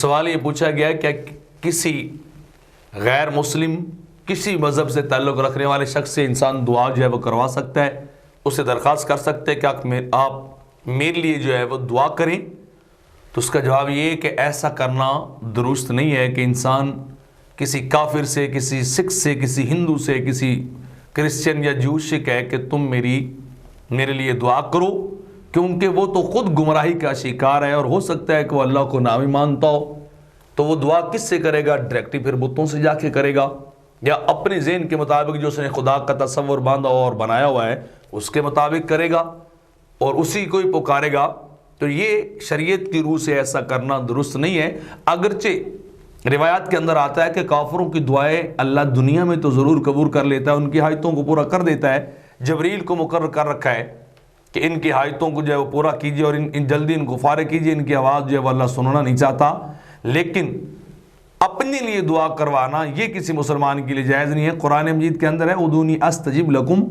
سوال یہ پوچھا گیا کہ کسی غیر مسلم کسی مذہب سے تعلق رکھنے والے شخص سے انسان دعا جو ہے وہ کروا سکتا ہے، اسے درخواست کر سکتے ہیں کہ آپ میرے لیے جو ہے وہ دعا کریں؟ تو اس کا جواب یہ ہے کہ ایسا کرنا درست نہیں ہے کہ انسان کسی کافر سے، کسی سکھ سے، کسی ہندو سے، کسی کرسچن یا جوش سے کہے کہ تم میرے لیے دعا کرو، کیونکہ وہ تو خود گمراہی کا شکار ہے اور ہو سکتا ہے کہ وہ اللہ کو نہ بھی مانتا ہو۔ تو وہ دعا کس سے کرے گا؟ ڈائریکٹلی پھر بتوں سے جا کے کرے گا، یا اپنے ذہن کے مطابق جو اس نے خدا کا تصور باندھا اور بنایا ہوا ہے اس کے مطابق کرے گا اور اسی کو ہی پکارے گا۔ تو یہ شریعت کی روح سے ایسا کرنا درست نہیں ہے۔ اگرچہ روایات کے اندر آتا ہے کہ کافروں کی دعائیں اللہ دنیا میں تو ضرور قبول کر لیتا ہے، ان کی حاجتوں کو پورا کر دیتا ہے۔ جبریل کو مقرر کر رکھا ہے کہ ان کی حاجتوں کو جو ہے وہ پورا کیجئے اور جلدی ان کو فارغ کیجئے، ان کی آواز جو ہے وہ اللہ سننا نہیں چاہتا۔ لیکن اپنے لیے دعا کروانا یہ کسی مسلمان کے لیے جائز نہیں ہے۔ قرآن مجید کے اندر ہے ادعونی استجب لکم،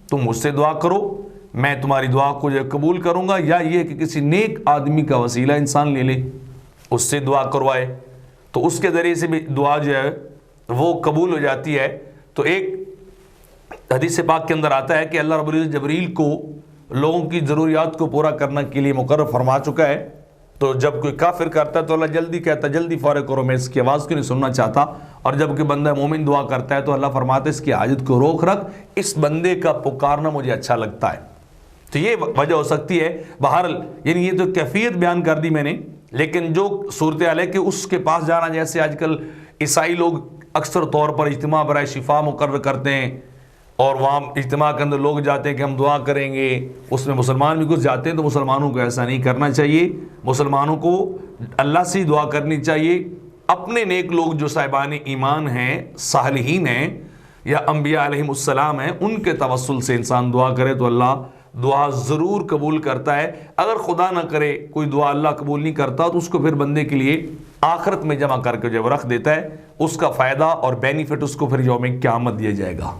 تم مجھ سے دعا کرو میں تمہاری دعا کو جو ہے قبول کروں گا، یا یہ کہ کسی نیک آدمی کا وسیلہ انسان لے لے اس سے دعا کروائے تو اس کے ذریعے سے بھی دعا جو ہے وہ قبول ہو جاتی ہے۔ تو ایک حدیث پاک کے اندر آتا ہے کہ اللہ رب العزت جبریل کو لوگوں کی ضروریات کو پورا کرنے کے لیے مقرر فرما چکا ہے، تو جب کوئی کافر کرتا ہے تو اللہ جلدی کہتا ہے جلدی فارغ کرو، میں اس کی آواز کیوں نہیں سننا چاہتا۔ اور جب کہ بندہ مومن دعا کرتا ہے تو اللہ فرماتا ہے اس کی حاجت کو روک رکھ، اس بندے کا پکارنا مجھے اچھا لگتا ہے۔ تو یہ وجہ ہو سکتی ہے۔ بہرحال یعنی یہ تو کیفیت بیان کر دی میں نے، لیکن جو صورتحال ہے کہ اس کے پاس جانا، جیسے آج کل عیسائی لوگ اکثر طور پر اجتماع برائے شفا مقرر کرتے ہیں اور وہاں اجتماع کے اندر لوگ جاتے ہیں کہ ہم دعا کریں گے، اس میں مسلمان بھی کچھ جاتے ہیں، تو مسلمانوں کو ایسا نہیں کرنا چاہیے۔ مسلمانوں کو اللہ سے دعا کرنی چاہیے۔ اپنے نیک لوگ جو صاحبان ایمان ہیں، صالحین ہیں یا انبیاء علیہم السلام ہیں، ان کے توسل سے انسان دعا کرے تو اللہ دعا ضرور قبول کرتا ہے۔ اگر خدا نہ کرے کوئی دعا اللہ قبول نہیں کرتا تو اس کو پھر بندے کے لیے آخرت میں جمع کر کے جو رکھ دیتا ہے، اس کا فائدہ اور بینیفٹ اس کو پھر یوم قیامت دیا جائے گا۔